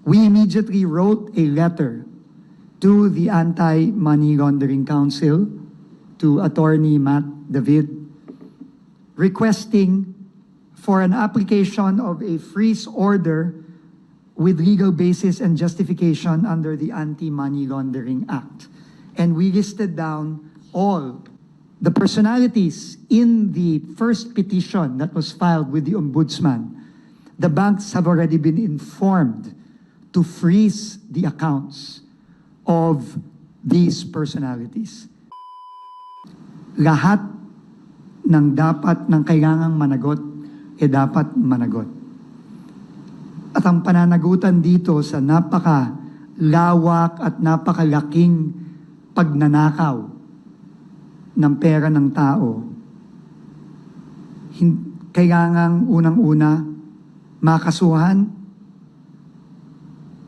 We immediately wrote a letter to the Anti-Money Laundering Council, to Attorney Matt David, requesting for an application of a freeze order with legal basis and justification under the Anti-Money Laundering Act. And we listed down all the personalities in the first petition that was filed with the Ombudsman. The banks have already been informed to freeze the accounts of these personalities. Lahat ng kailangang managot, dapat managot. At ang pananagutan dito sa napakalawak at napakalaking pagnanakaw ng pera ng tao, kailangang unang-una makasuhan,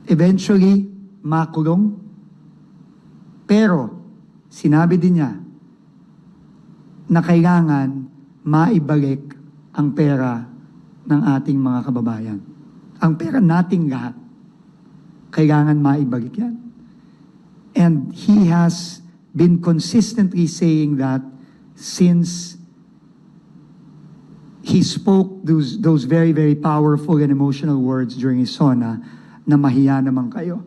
eventually makulong, pero sinabi din niya na kailangan maibalik ang pera ng ating mga kababayan. Ang pera nating lahat, kailangan maibalik yan. And he has been consistently saying that since he spoke those very, very powerful and emotional words during his SONA, na mahiya naman kayo.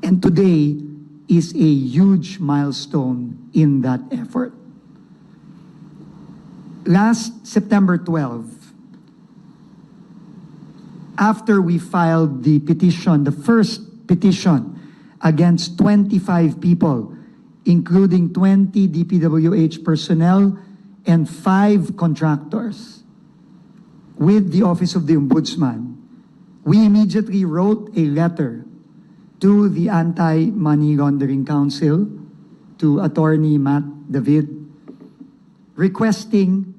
And today is a huge milestone in that effort. Last September 12, after we filed the petition, the first petition against 25 people, including 20 DPWH personnel and 5 contractors, with the Office of the Ombudsman, we immediately wrote a letter to the Anti-Money Laundering Council, to Attorney Matt David, requesting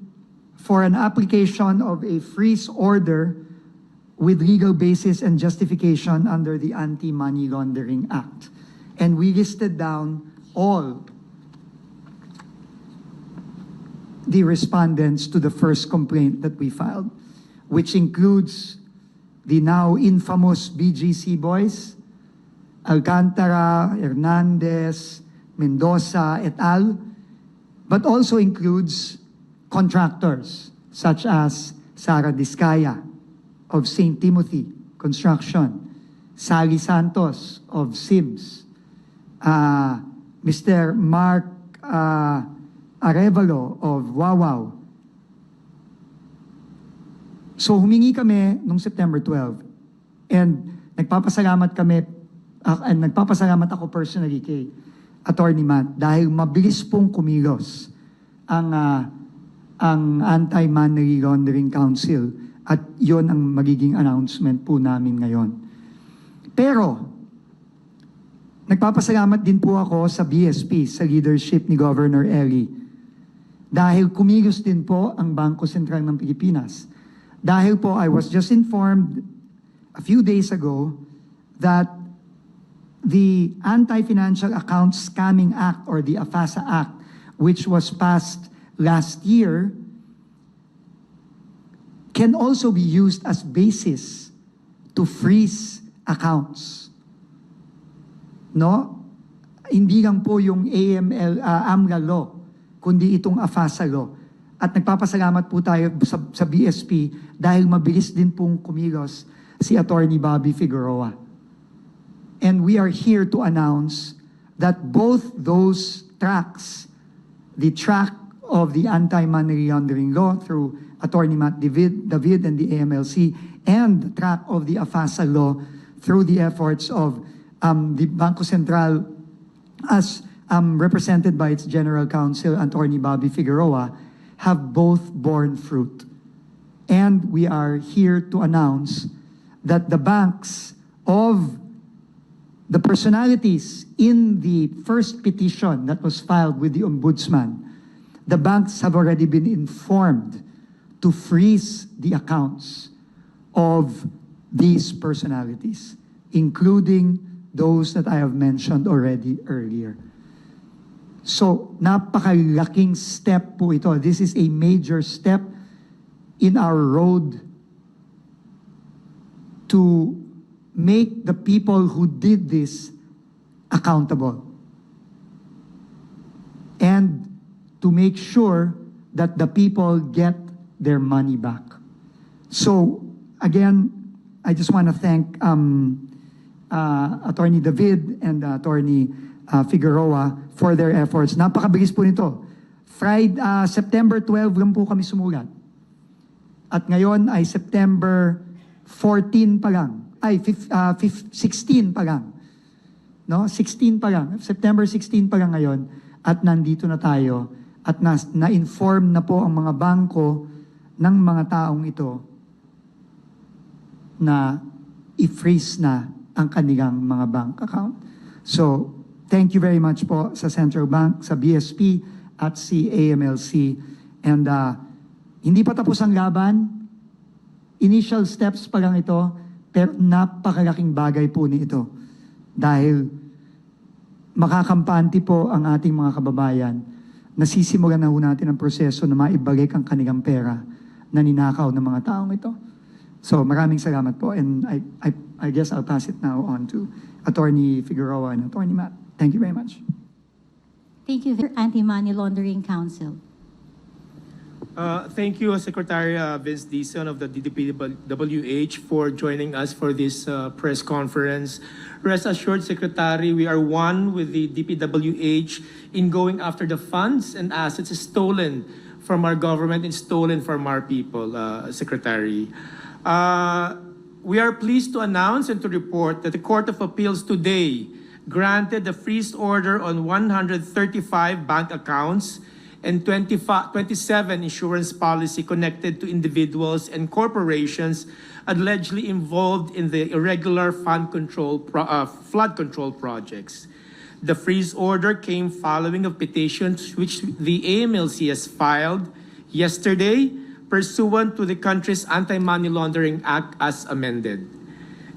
for an application of a freeze order with legal basis and justification under the Anti-Money Laundering Act. And we listed down all the respondents to the first complaint that we filed, which includes the now infamous BGC boys, Alcantara, Hernandez, Mendoza, et al., but also includes contractors such as Sara Discaya of St. Timothy Construction, Sally Santos of Sims, Mr. Mark Arevalo of Wawaw. So humingi kami noong September 12 and nagpapasalamat ako personally kay Attorney Matt dahil mabilis pong kumilos ang Anti-Money Laundering Council. At yon ang magiging announcement po namin ngayon. Pero, nagpapasalamat din po ako sa BSP, sa leadership ni Governor Eli. Dahil kumilos din po ang Bangko Sentral ng Pilipinas. Dahil po, I was just informed a few days ago that the Anti-Financial Accounts Scamming Act, or the AFASA Act, which was passed last year, can also be used as basis to freeze accounts. No? Hindi lang po yung AMLA law, kundi itong AFASA law. At nagpapasalamat po tayo sa BSP dahil mabilis din pong kumilos si Attorney Bobby Figueroa. And we are here to announce that both those tracks, the track of the Anti-Money Laundering Law through Attorney Matt David and the AMLC, and the track of the AFASA law through the efforts of the Bangko Sentral as represented by its General Counsel, Attorney Bobby Figueroa, have both borne fruit. And we are here to announce that the banks of the personalities in the first petition that was filed with the Ombudsman, the banks have already been informed to freeze the accounts of these personalities, including those that I have mentioned already earlier. So, napakalaking step po ito. This is a major step in our road to make the people who did this accountable. And to make sure that the people get their money back. So, again, I just want to thank Attorney David and Attorney Figueroa for their efforts. Napakabilis po nito. September 12 lang po kami sumulat. At ngayon ay September 14 pa lang. 16 pa lang. No? 16 pa lang. September 16 pa lang ngayon. At nandito na tayo. At na-inform na po ang mga bangko ng mga taong ito na i-freeze na ang kanilang mga bank account. So, thank you very much po sa Central Bank, sa BSP, at si AMLC. And hindi pa tapos ang laban. Initial steps pa lang ito, pero napakalaking bagay po nito. Dahil makakampante po ang ating mga kababayan. Nasisimulan na ho natin ang proseso na maibalik ang kanilang pera na ninakaw ng mga taong ito. So maraming salamat po, and I guess I'll pass it now on to Attorney Figueroa and Attorney Matt. Thank you very much. Thank you, Anti-Money Laundering Council. Thank you, Secretary Vince Dizon of the DPWH for joining us for this press conference. Rest assured, Secretary, we are one with the DPWH in going after the funds and assets stolen from our government and stolen from our people, Secretary. We are pleased to announce and to report that the Court of Appeals today granted the freeze order on 135 bank accounts and 27 insurance policy connected to individuals and corporations allegedly involved in the irregular flood control projects. The freeze order came following a petition which the AMLC has filed yesterday pursuant to the country's Anti-Money Laundering Act as amended.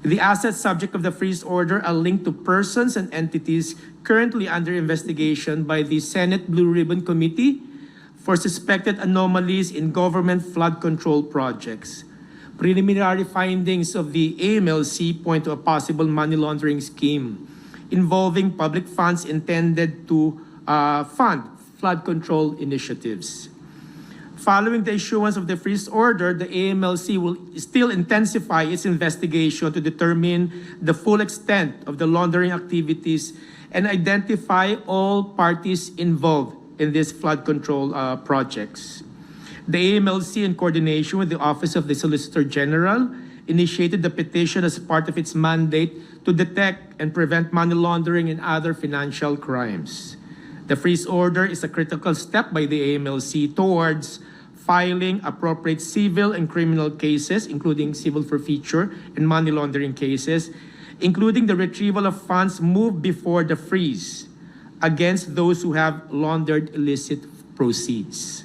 The assets subject of the freeze order are linked to persons and entities currently under investigation by the Senate Blue Ribbon Committee for suspected anomalies in government flood control projects. Preliminary findings of the AMLC point to a possible money laundering scheme involving public funds intended to fund flood control initiatives. Following the issuance of the freeze order, the AMLC will still intensify its investigation to determine the full extent of the laundering activities and identify all parties involved in these flood control projects. The AMLC, in coordination with the Office of the Solicitor General, initiated the petition as part of its mandate to detect and prevent money laundering and other financial crimes. The freeze order is a critical step by the AMLC towards filing appropriate civil and criminal cases, including civil forfeiture and money laundering cases, including the retrieval of funds moved before the freeze against those who have laundered illicit proceeds.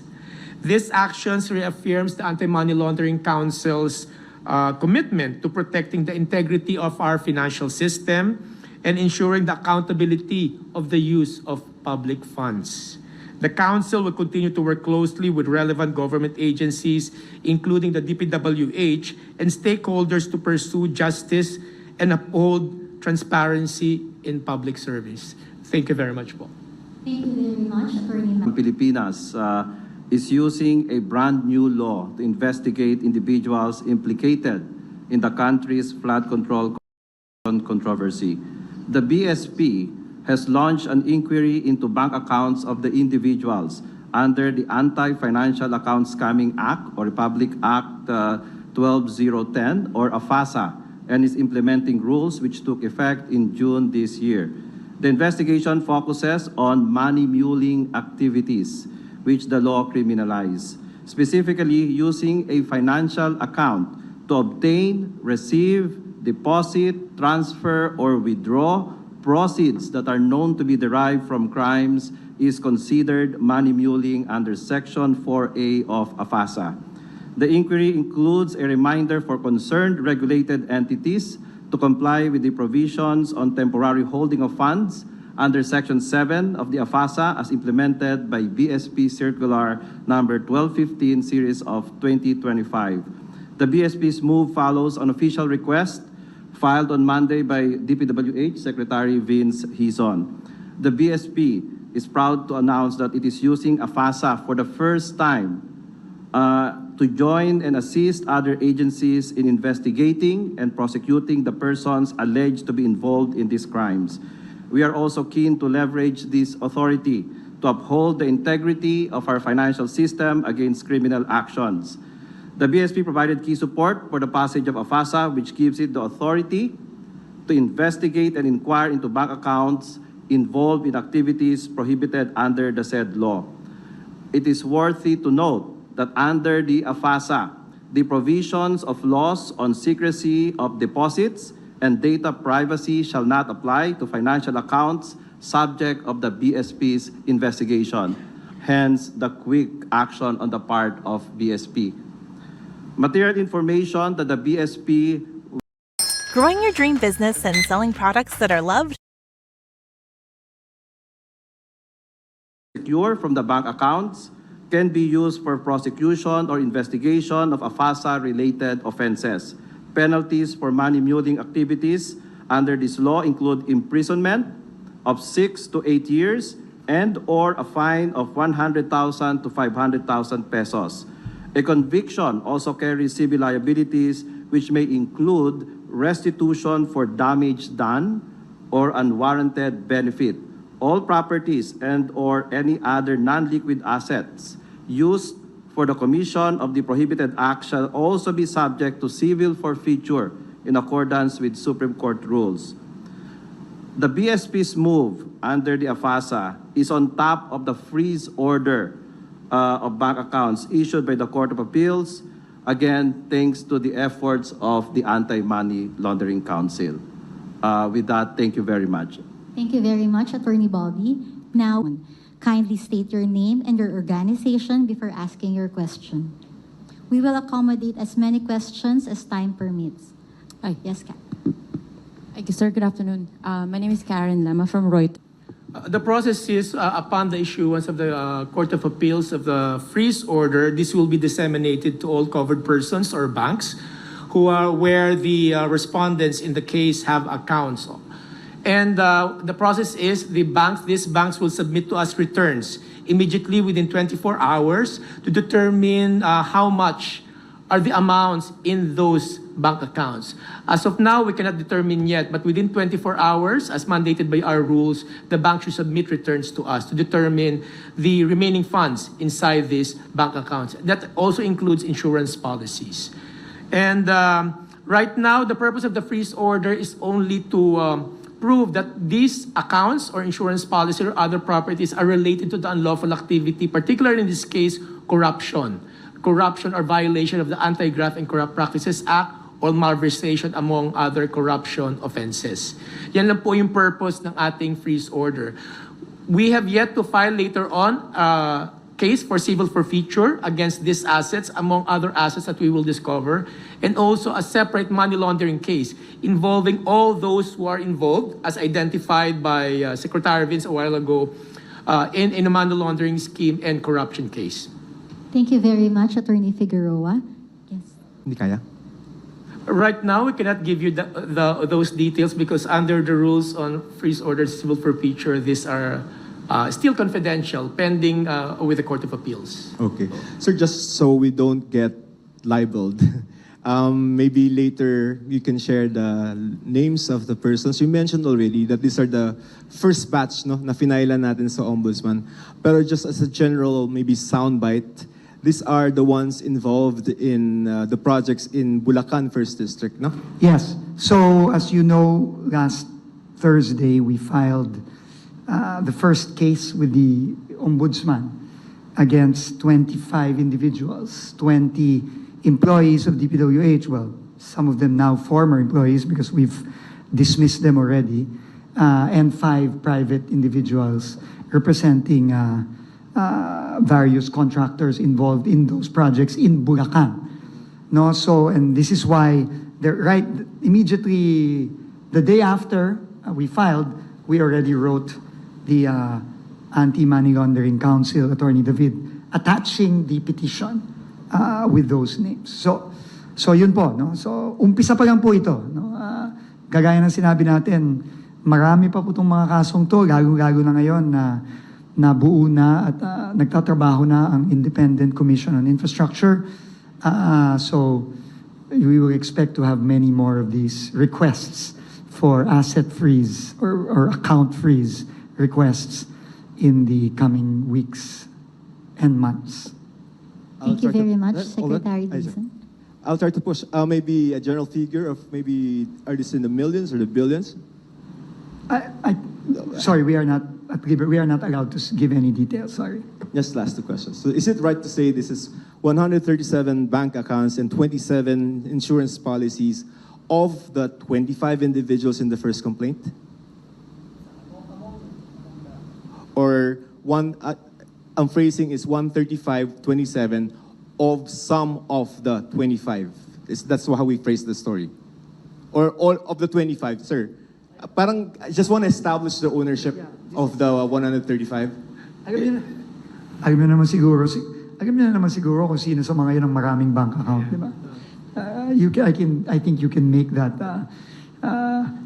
This actions reaffirms the Anti-Money Laundering Council's commitment to protecting the integrity of our financial system and ensuring the accountability of the use of public funds. The Council will continue to work closely with relevant government agencies, including the DPWH, and stakeholders to pursue justice and uphold transparency in public service. Thank you very much, po. Thank you very much, Attorney Matt. Pilipinas is using a brand new law to investigate individuals implicated in the country's flood control controversy. The BSP has launched an inquiry into bank accounts of the individuals under the Anti-Financial Account Scamming Act or Republic Act 12010 or AFASA and is implementing rules which took effect in June this year. The investigation focuses on money muling activities which the law criminalizes, specifically using a financial account to obtain, receive, deposit, transfer, or withdraw proceeds that are known to be derived from crimes is considered money muling under Section 4A of AFASA. The inquiry includes a reminder for concerned regulated entities to comply with the provisions on temporary holding of funds under Section 7 of the AFASA as implemented by BSP Circular Number 1215 Series of 2025. The BSP's move follows an official request filed on Monday by DPWH Secretary Vince Hison. The BSP is proud to announce that it is using AFASA for the first time to join and assist other agencies in investigating and prosecuting the persons alleged to be involved in these crimes. We are also keen to leverage this authority to uphold the integrity of our financial system against criminal actions. The BSP provided key support for the passage of AFASA, which gives it the authority to investigate and inquire into bank accounts involved in activities prohibited under the said law. It is worthy to note that under the AFASA, the provisions of laws on secrecy of deposits and data privacy shall not apply to financial accounts subject of the BSP's investigation. Hence, the quick action on the part of BSP. Material information that the BSP Growing your dream business and selling products that are loved? secure from the bank accounts can be used for prosecution or investigation of AFASA-related offenses. Penalties for money-muling activities under this law include imprisonment of 6 to 8 years and/or a fine of 100,000 to 500,000 pesos. A conviction also carries civil liabilities, which may include restitution for damage done or unwarranted benefit. All properties and/or any other non-liquid assets used for the commission of the prohibited act shall also be subject to civil forfeiture in accordance with Supreme Court rules. The BSP's move under the AFASA is on top of the freeze order of bank accounts issued by the Court of Appeals, again, thanks to the efforts of the Anti-Money Laundering Council. With that, thank you very much. Thank you very much, Attorney Bobby. Now, kindly state your name and your organization before asking your question. We will accommodate as many questions as time permits. Hi. Yes, Kat. Thank you, sir. Good afternoon. My name is Karen Lama from Reuters. The process is upon the issuance of the Court of Appeals of the freeze order, this will be disseminated to all covered persons or banks who are where the respondents in the case have accounts. And the process is these banks will submit to us returns immediately within 24 hours to determine how much are the amounts in those bank accounts. As of now, we cannot determine yet, but within 24 hours, as mandated by our rules, the bank should submit returns to us to determine the remaining funds inside these bank accounts. That also includes insurance policies. And right now, the purpose of the freeze order is only to prove that these accounts or insurance policy or other properties are related to the unlawful activity, particularly in this case, corruption or violation of the Anti-Graft and Corrupt Practices Act or malversation among other corruption offenses. Yan lang po yung purpose ng ating freeze order. We have yet to file later on a case for civil forfeiture against these assets, among other assets that we will discover, and also a separate money laundering case involving all those who are involved, as identified by Secretary Vince a while ago, in a money laundering scheme and corruption case. Thank you very much, Attorney Figueroa. Yes. Hindi kaya? Right now, we cannot give you those details because under the rules on freeze orders, civil forfeiture, these are still confidential, pending with the Court of Appeals. Okay. Sir, just so we don't get libeled, maybe later you can share the names of the persons. You mentioned already that these are the first batch no, na finailan natin sa Ombudsman. Pero just as a general, maybe soundbite, these are the ones involved in the projects in Bulacan First District, no? Yes. So, as you know, last Thursday, we filed the first case with the Ombudsman against 25 individuals, 20 employees of DPWH, well, some of them now former employees because we've dismissed them already, and 5 private individuals representing various contractors involved in those projects in Bulacan. No, so, and this is why, right immediately, the day after we filed, we already wrote the Anti-Money Laundering Council, Attorney David, attaching the petition with those names. So yun po, no? So umpisa pa lang po ito, no? Kagaya ng sinabi natin, marami pa po itong mga kasong to, lalo-lalo na ngayon na nabuo na at nagtatrabaho na ang Independent Commission on Infrastructure. So we will expect to have many more of these requests for asset freeze or account freeze requests in the coming weeks and months. Thank you very much, Hold on. Secretary Ay, sir. Dizon. I'll try to push maybe a general figure of maybe, are this in the millions or the billions? Sorry, we are not at liberty. We are not allowed to give any details. Sorry. Just last two questions. So is it right to say this is 137 bank accounts and 27 insurance policies of the 25 individuals in the first complaint? Or I'm phrasing is 135, 27 of some of the 25. That's how we phrase the story. Or all of the 25, sir. Parang, I just want to establish the ownership of the 135. Alam niyo naman siguro kung sino sa mga yun ang maraming bank account, di ba? I think you can make that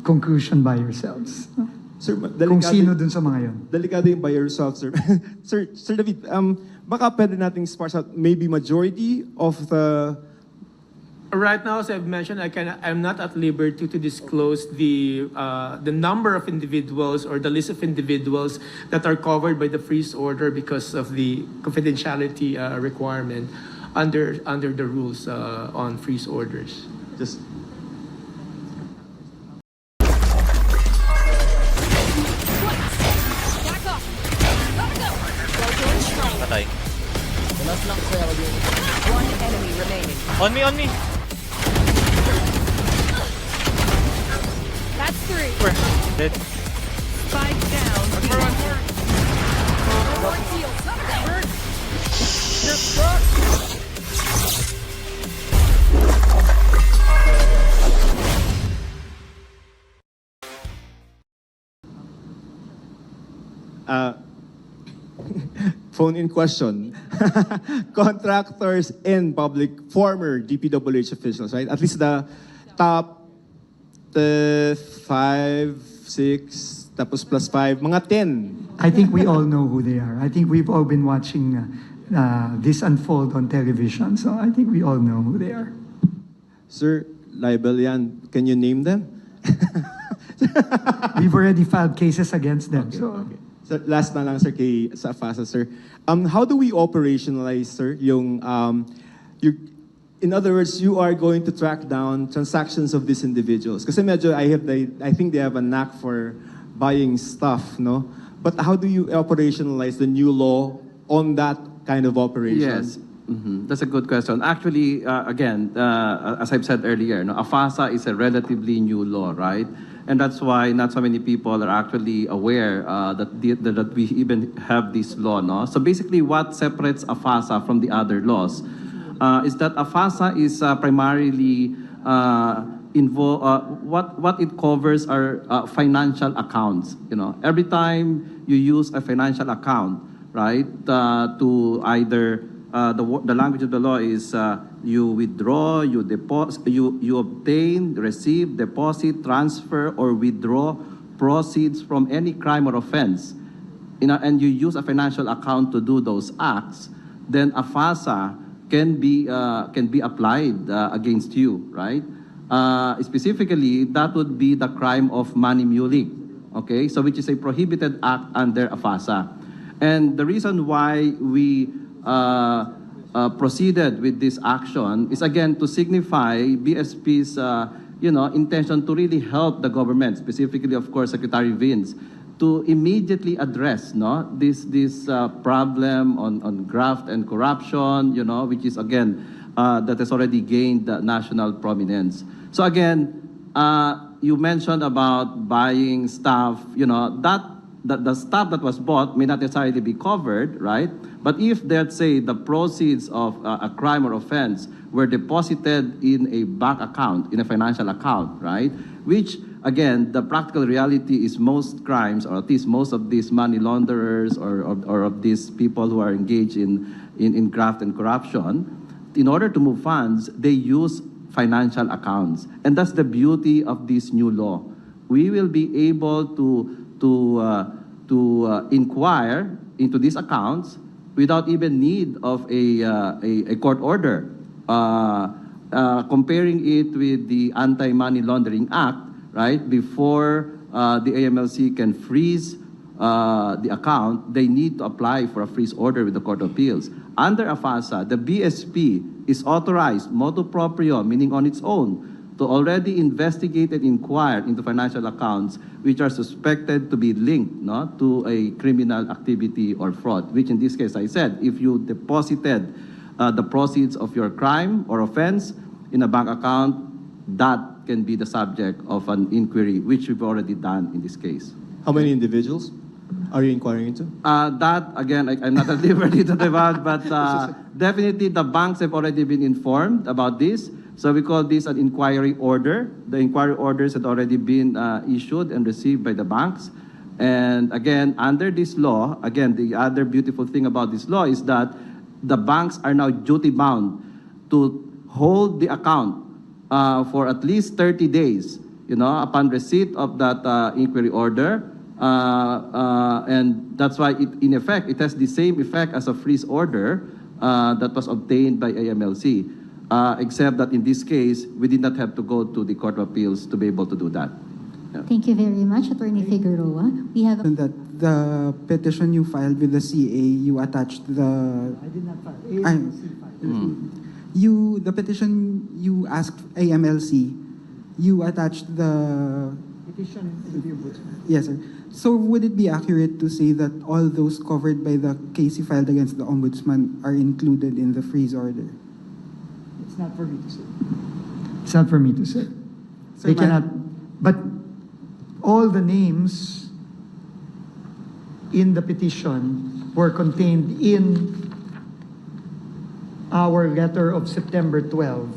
conclusion by yourselves. No? Sir, Kung sino dun sa mga yun. Delikado yung by yourself, sir. Sir David, baka pwede nating sparse out maybe majority of the... Right now, as I've mentioned, I'm not at liberty to disclose the number of individuals or the list of individuals that are covered by the freeze order because of the confidentiality requirement under the rules on freeze orders. Just... Patay. One enemy remaining. On me! That's three. Dead. Spike down. Phone in question. Contractors and former DPWH officials, right? At least the top 5, 6, tapos plus 5, mga 10. I think we all know who they are. I think we've all been watching this unfold on television, so I think we all know who they are. Sir, liable yan. Can you name them? We've already filed cases against them. Okay. So last na lang, sir, sa AFASA, sir. How do we operationalize, sir, in other words, you are going to track down transactions of these individuals. Kasi medyo, I think they have a knack for buying stuff, no? But how do you operationalize the new law on that kind of operation? Yes. That's a good question. Actually, again, as I've said earlier, no, AFASA is a relatively new law, right? And that's why not so many people are actually aware that we even have this law, no? So basically, what separates AFASA from the other laws is that AFASA is primarily what it covers are financial accounts. You know, every time you use a financial account, right, to either the language of the law is you withdraw, you deposit, you obtain, receive, deposit, transfer, or withdraw proceeds from any crime or offense, and you use a financial account to do those acts, then AFASA can be applied against you, right? Specifically, that would be the crime of money muling, okay? So which is a prohibited act under AFASA. And the reason why we proceeded with this action is again to signify BSP's intention to really help the government, specifically, of course, Secretary Vince, to immediately address this problem on graft and corruption, which is again that has already gained national prominence. So again, you mentioned about buying stuff, that the stuff that was bought may not necessarily be covered, right? But if, let's say, the proceeds of a crime or offense were deposited in a bank account, in a financial account, right? Which, again, the practical reality is most crimes, or at least most of these money launderers or of these people who are engaged in graft and corruption, in order to move funds, they use financial accounts. And that's the beauty of this new law. We will be able to inquire into these accounts without even need of a court order. Comparing it with the Anti-Money Laundering Act, right? Before the AMLC can freeze the account, they need to apply for a freeze order with the Court of Appeals. Under AFASA, the BSP is authorized, motu proprio, meaning on its own, to already investigate and inquire into financial accounts which are suspected to be linked, no, to a criminal activity or fraud, which in this case, I said, if you deposited the proceeds of your crime or offense in a bank account, that can be the subject of an inquiry, which we've already done in this case. How many individuals are you inquiring into? That, again, I'm not at liberty to divulge, but definitely the banks have already been informed about this. So we call this an inquiry order. The inquiry orders had already been issued and received by the banks. And again, under this law, again, the other beautiful thing about this law is that the banks are now duty-bound to hold the account for at least 30 days, upon receipt of that inquiry order. And that's why, in effect, it has the same effect as a freeze order that was obtained by AMLC, except that in this case, we did not have to go to the Court of Appeals to be able to do that. Yeah. Thank you very much, Attorney Figueroa. We have that the petition you filed with the CA, you attached the... I did not file. AMLC filed. The petition you asked AMLC, you attached the... Petition to the Ombudsman. Yes, sir. So would it be accurate to say that all those covered by the case you filed against the Ombudsman are included in the freeze order? It's not for me to say. It's not for me to say. Sir, They cannot, but all the names in the petition were contained in our letter of September 12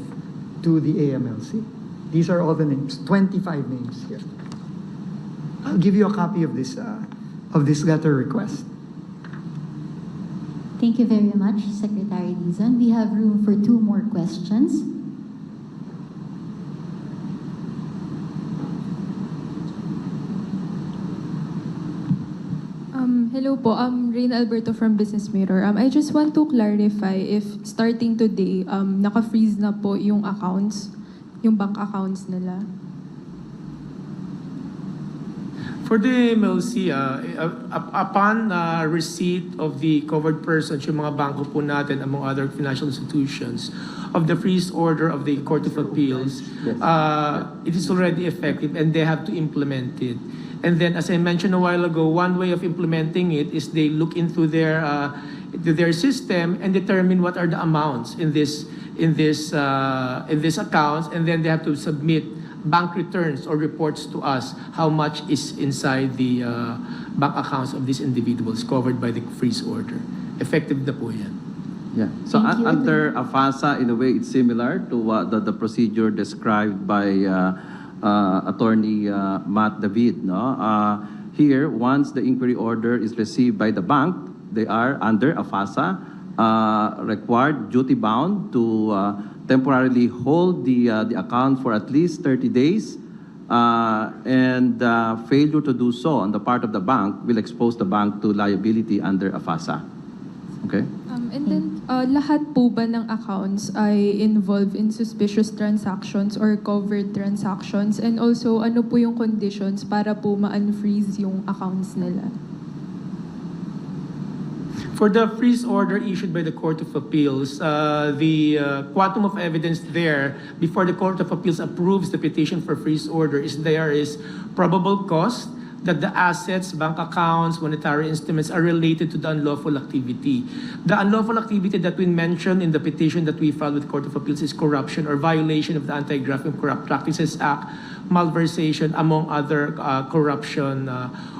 to the AMLC. These are all the names, 25 names here. I'll give you a copy of this letter request. Thank you very much, Secretary Dizon. We have room for 2 more questions. Hello po, Reyna Alberto from Business Mirror. I just want to clarify if starting today, naka-freeze na po yung accounts, yung bank accounts nila. For the MLC, upon receipt of the covered persons, yung mga bangko po natin, among other financial institutions, of the freeze order of the Court of Appeals, it is already effective and they have to implement it. And then, as I mentioned a while ago, one way of implementing it is they look into their system and determine what are the amounts in this accounts, and then they have to submit bank returns or reports to us how much is inside the bank accounts of these individuals covered by the freeze order. Effective na po yan. Yeah. So Thank you. under AFASA, in a way, it's similar to the procedure described by Attorney Matt David. No? Here, once the inquiry order is received by the bank, they are under AFASA required, duty-bound to temporarily hold the account for at least 30 days, and failure to do so on the part of the bank will expose the bank to liability under AFASA. Okay? And then, lahat po ba ng accounts ay involved in suspicious transactions or covered transactions? And also, ano po yung conditions para po ma-unfreeze yung accounts nila? For the freeze order issued by the Court of Appeals, the quantum of evidence there before the Court of Appeals approves the petition for freeze order is there is probable cause that the assets, bank accounts, monetary instruments are related to the unlawful activity. The unlawful activity that we mentioned in the petition that we filed with Court of Appeals is corruption or violation of the Anti-Graft and Corrupt Practices Act, malversation, among other corruption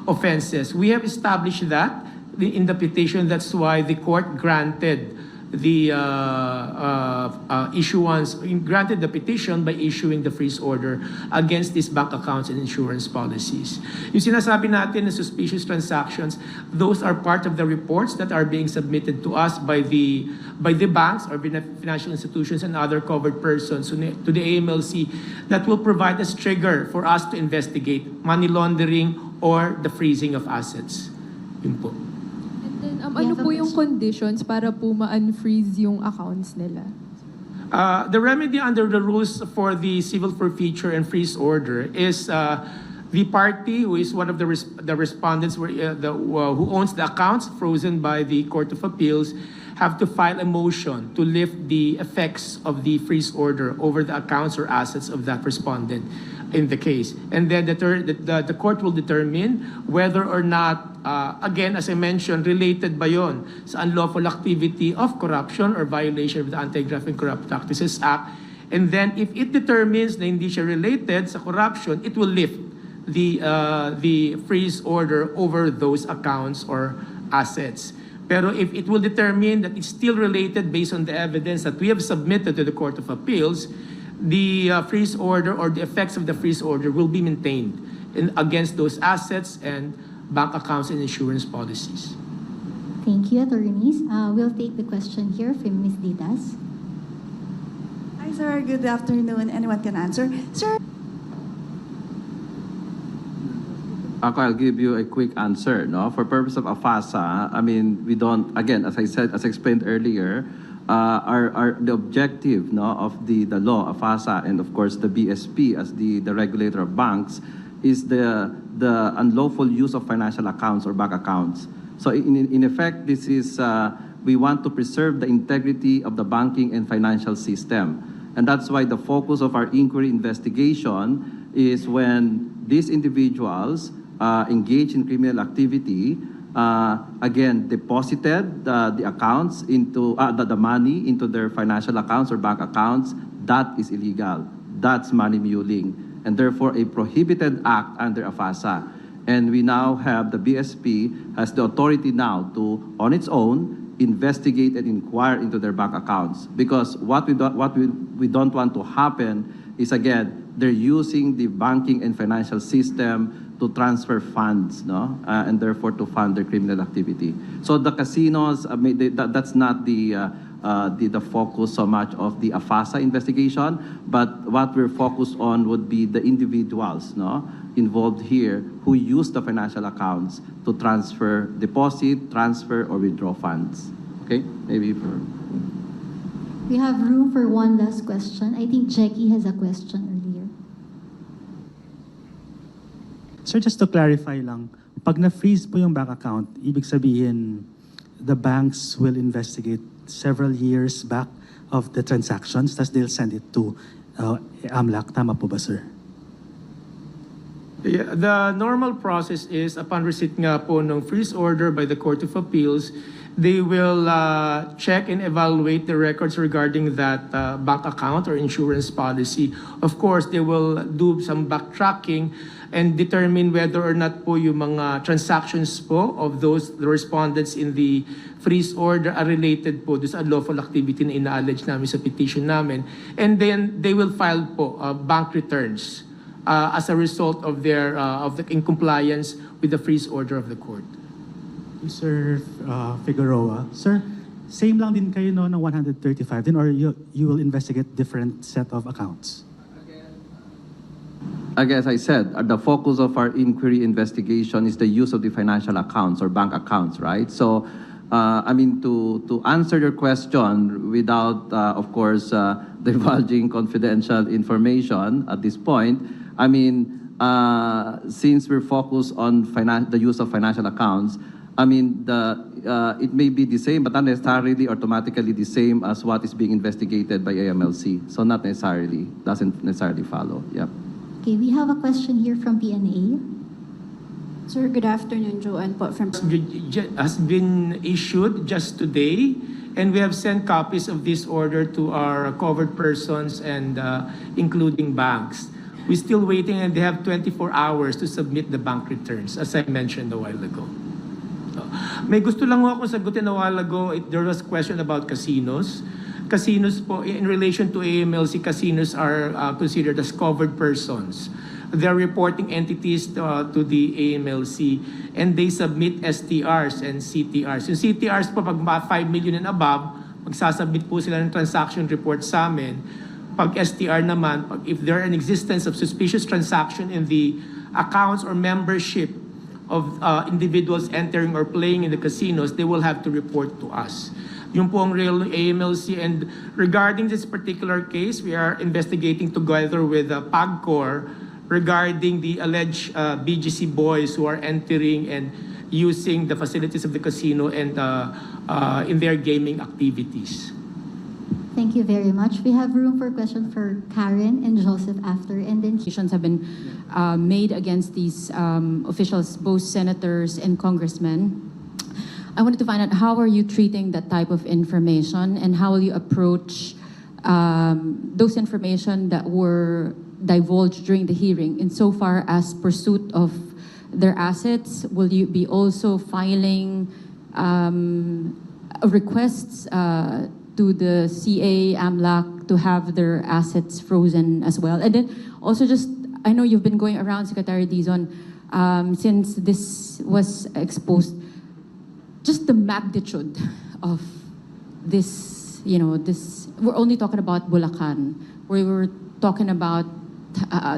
offenses. We have established that in the petition. That's why the court granted granted the petition by issuing the freeze order against these bank accounts and insurance policies. Yung sinasabi natin na suspicious transactions, those are part of the reports that are being submitted to us by the banks or financial institutions and other covered persons to the AMLC that will provide us trigger for us to investigate money laundering or the freezing of assets. Yun po. And then, ano po yung conditions para po ma-unfreeze yung accounts nila? The remedy under the rules for the civil forfeiture and freeze order is the party who is one of the respondents who owns the accounts frozen by the Court of Appeals have to file a motion to lift the effects of the freeze order over the accounts or assets of that respondent in the case. And then the court will determine whether or not, again, as I mentioned, related ba yun sa unlawful activity of corruption or violation of the Anti-Graft and Corrupt Practices Act. And then if it determines na hindi siya related sa corruption, it will lift the freeze order over those accounts or assets. Pero if it will determine that it's still related based on the evidence that we have submitted to the Court of Appeals, the freeze order or the effects of the freeze order will be maintained against those assets and bank accounts and insurance policies. Thank you, attorneys. We'll take the question here from Ms. Ditas. Hi, sir. Good afternoon. Anyone can answer. Sir, I'll give you a quick answer. No, for purpose of AFASA, I mean, we don't. Again, as I said, as I explained earlier, the objective, no, of the law, AFASA, and of course the BSP as the regulator of banks, is the unlawful use of financial accounts or bank accounts. So in effect, this is we want to preserve the integrity of the banking and financial system, and that's why the focus of our inquiry investigation is when these individuals engage in criminal activity, again, deposited the accounts into, the money into their financial accounts or bank accounts, that is illegal. That's money muling, and therefore a prohibited act under AFASA. And we now have the BSP has the authority now to, on its own, investigate and inquire into their bank accounts. Because what we don't want to happen is, again, they're using the banking and financial system to transfer funds, no, and therefore to fund their criminal activity. So the casinos, that's not the focus so much of the AFASA investigation, but what we're focused on would be the individuals, no, involved here who use the financial accounts to deposit, transfer, or withdraw funds. Okay, maybe for. We have room for one last question. I think Jackie has a question earlier. Sir, just to clarify lang, pag na-freeze po yung bank account, ibig sabihin, the banks will investigate several years back of the transactions, tas they'll send it to AMLAC. Tama po ba, sir? Yeah, the normal process is upon receipt nga po ng freeze order by the Court of Appeals, they will check and evaluate the records regarding that bank account or insurance policy. Of course, they will do some backtracking and determine whether or not po yung mga transactions po of the respondents in the freeze order are related po sa unlawful activity na ina-allege namin sa petition namin. And then they will file po bank returns as a result of their in compliance with the freeze order of the court. Sir Figueroa, sir, same lang din kayo no ng 135 din, or you will investigate different set of accounts? Again, as I said, the focus of our inquiry investigation is the use of the financial accounts or bank accounts, right? So, I mean, to answer your question without, of course, divulging confidential information at this point, I mean, since we're focused on the use of financial accounts, I mean, it may be the same, but not necessarily automatically the same as what is being investigated by AMLC. So not necessarily, doesn't necessarily follow. Yep. Okay, we have a question here from PNA. sir, good afternoon. Joanne po from... Has been issued just today, and we have sent copies of this order to our covered persons and including banks. We're still waiting, and they have 24 hours to submit the bank returns, as I mentioned a while ago. May gusto lang ho akong sagutin a while ago. There was a question about casinos. Casinos po, in relation to AMLC, casinos are considered as covered persons. They're reporting entities to the AMLC, and they submit STRs and CTRs. Yung CTRs po, pag 5 million and above, magsasubmit po sila ng transaction report sa amin. Pag STR naman, if there an existence of suspicious transaction in the accounts or membership of individuals entering or playing in the casinos, they will have to report to us. Yung po ang real AMLC. And regarding this particular case, we are investigating together with PAGCOR regarding the alleged BGC boys who are entering and using the facilities of the casino and in their gaming activities. Thank you very much. We have room for question for Karen and Joseph after, and then Accusations have been made against these officials, both senators and congressmen. I wanted to find out, how are you treating that type of information, and how will you approach those information that were divulged during the hearing insofar as pursuit of their assets? Will you be also filing requests to the CA, AMLAC, to have their assets frozen as well? And then also, just, I know you've been going around, Secretary Dizon, since this was exposed, just the magnitude of this, this, we're only talking about Bulacan. We were talking about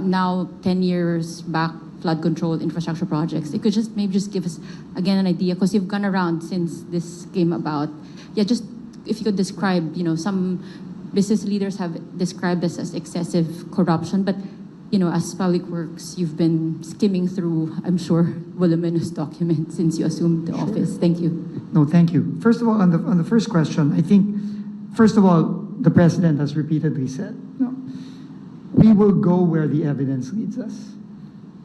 now 10 years back, flood control infrastructure projects. It could just maybe just give us again an idea, because you've gone around since this came about. Yeah, just if you could describe, some business leaders have described this as excessive corruption, but as Public Works, you've been skimming through, I'm sure, voluminous documents since you assumed the office. Thank you. No, thank you. First of all, on the first question, I think, first of all, the President has repeatedly said, we will go where the evidence leads us.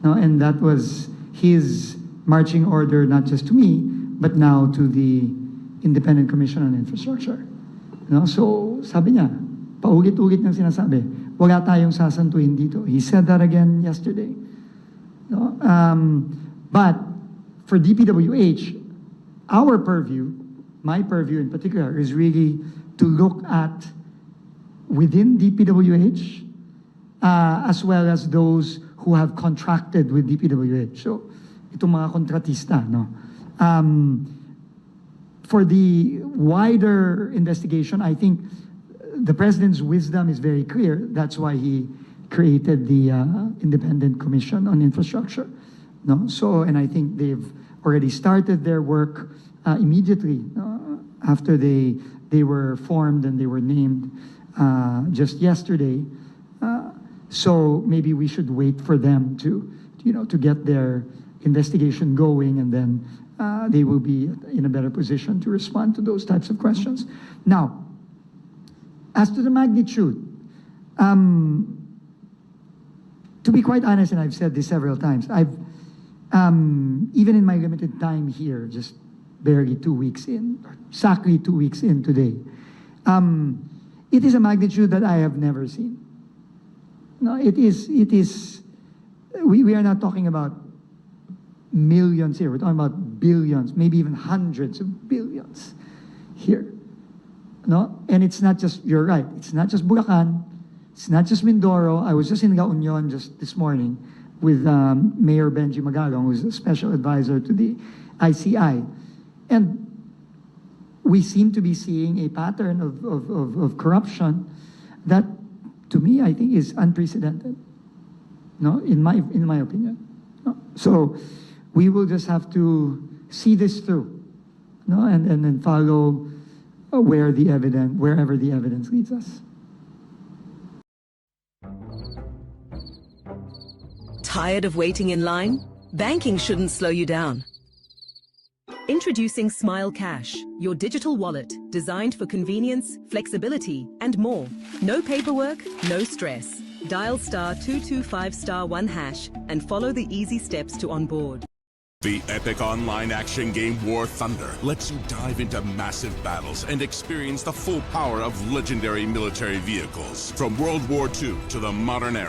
And that was his marching order, not just to me, but now to the Independent Commission on Infrastructure. So, sabi niya, paulit-ulit niyang sinasabi, wala tayong sasantuhin dito. He said that again yesterday. But for DPWH, our purview, my purview in particular, is really to look at within DPWH, as well as those who have contracted with DPWH. So, itong mga kontratista, for the wider investigation, I think the President's wisdom is very clear. That's why he created the Independent Commission on Infrastructure. So, and I think they've already started their work immediately after they were formed and they were named just yesterday. So maybe we should wait for them to get their investigation going, and then they will be in a better position to respond to those types of questions. Now, as to the magnitude, to be quite honest, and I've said this several times, I've even in my limited time here, just barely 2 weeks in, exactly 2 weeks in today, it is a magnitude that I have never seen. No, it is, we are not talking about millions here, we're talking about billions, maybe even hundreds of billions here. And it's not just, you're right, it's not just Bulacan, it's not just Mindoro. I was just in La Union just this morning with Mayor Benji Magalong, who's a special advisor to the ICI. And we seem to be seeing a pattern of corruption that, to me, I think is unprecedented, in my opinion. So we will just have to see this through, and then follow wherever the evidence leads us. Tired of waiting in line? Banking shouldn't slow you down. Introducing Smile Cash, your digital wallet designed for convenience, flexibility, and more. No paperwork, no stress. Dial *225*1# and follow the easy steps to onboard. The epic online action game War Thunder lets you dive into massive battles and experience the full power of legendary military vehicles. From World War II to the modern era,